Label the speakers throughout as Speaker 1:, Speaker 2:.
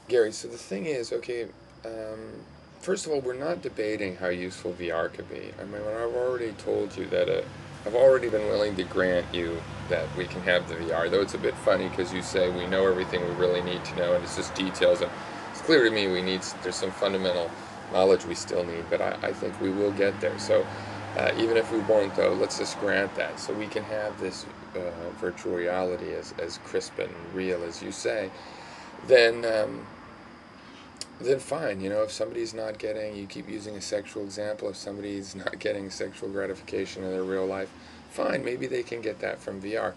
Speaker 1: Gary, so the thing is, okay, um, first of all, we're not debating how useful VR could be. I mean, I've already told you that I've already been willing to grant you that we can have the VR, though it's a bit funny because you say we know everything we really need to know and it's just details. And it's clear to me there's some fundamental knowledge we still need, but I think we will get there. So even if we won't, though, let's just grant that. So we can have this virtual reality as crisp and real as you say, then. Then fine, if somebody's not getting, you keep using a sexual example, if somebody's not getting sexual gratification in their real life, fine, maybe they can get that from VR.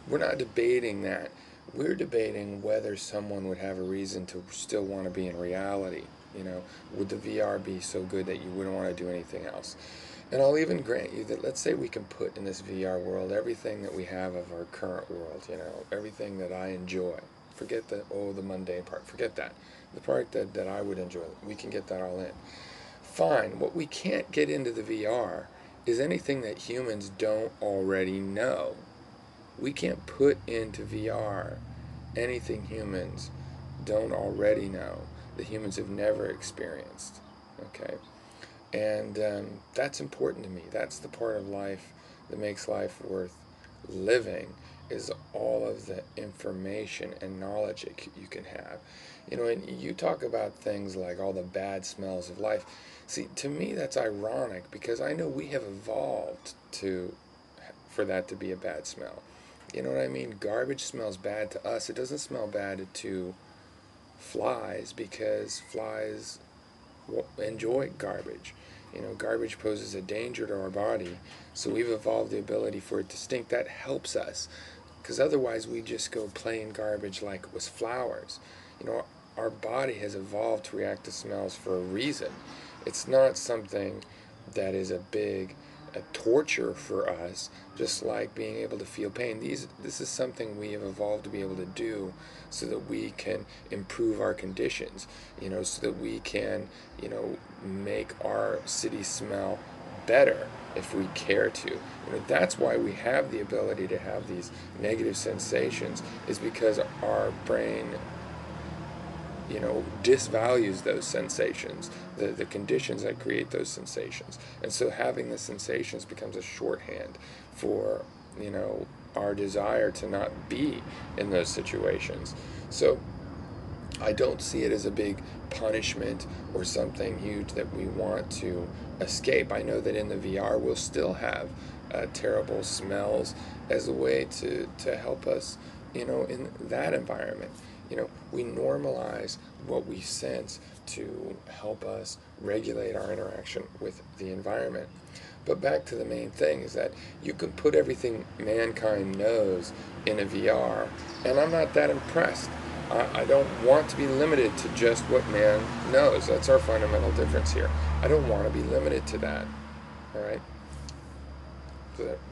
Speaker 1: We're not debating that. We're debating whether someone would have a reason to still want to be in reality. Would the VR be so good that you wouldn't want to do anything else? And I'll even grant you that, let's say we can put in this VR world everything that we have of our current world, everything that I enjoy. Forget the mundane part. Forget that. The part that I would enjoy, we can get that all in. Fine. What we can't get into the VR is anything that humans don't already know. We can't put into VR anything humans don't already know, that humans have never experienced. Okay? And that's important to me. That's the part of life that makes life worth living, is all of the information and knowledge you can have. And you talk about things like all the bad smells of life. See, to me, that's ironic because I know we have evolved for that to be a bad smell. You know what I mean? Garbage smells bad to us. It doesn't smell bad to flies because flies enjoy garbage. Garbage poses a danger to our body, so we've evolved the ability for it to stink. That helps us, because otherwise we just go plain garbage like it was flowers. Our body has evolved to react to smells for a reason. It's not something that is a torture for us, just like being able to feel pain. This is something we have evolved to be able to do so that we can improve our conditions, so that we can, make our city smell better if we care to. That's why we have the ability to have these negative sensations, is because our brain disvalues those sensations, the conditions that create those sensations. And so having the sensations becomes a shorthand for, our desire to not be in those situations. So I don't see it as a big punishment or something huge that we want to escape. I know that in the VR we'll still have terrible smells as a way to help us, in that environment. We normalize what we sense to help us regulate our interaction with the environment. But back to the main thing is that you can put everything mankind knows in a VR, and I'm not that impressed. I don't want to be limited to just what man knows. That's our fundamental difference here. I don't want to be limited to that. All right?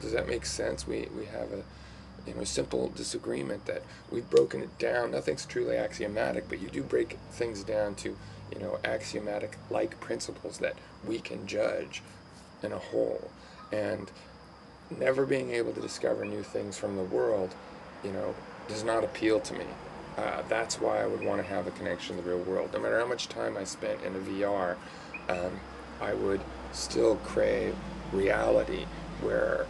Speaker 1: Does that make sense? We have a simple disagreement that we've broken it down. Nothing's truly axiomatic, but you do break things down to axiomatic-like principles that we can judge in a whole. And never being able to discover new things from the world, does not appeal to me. That's why I would want to have a connection to the real world. No matter how much time I spent in a VR, I would still crave reality where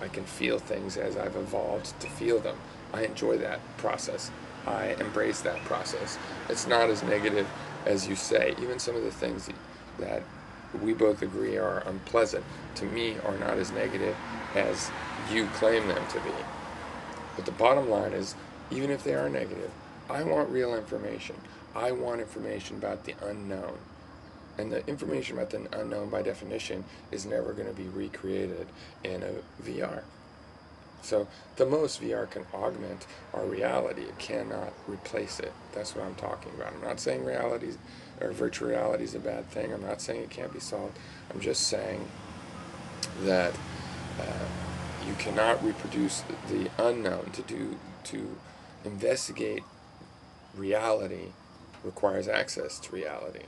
Speaker 1: I can feel things as I've evolved to feel them. I enjoy that process. I embrace that process. It's not as negative as you say. Even some of the things that we both agree are unpleasant, to me, are not as negative as you claim them to be. But the bottom line is, even if they are negative, I want real information. I want information about the unknown. And the information about the unknown, by definition, is never going to be recreated in a VR. So the most VR can augment our reality. It cannot replace it. That's what I'm talking about. I'm not saying reality or virtual reality is a bad thing. I'm not saying it can't be solved. I'm just saying that you cannot reproduce the unknown. To investigate reality requires access to reality.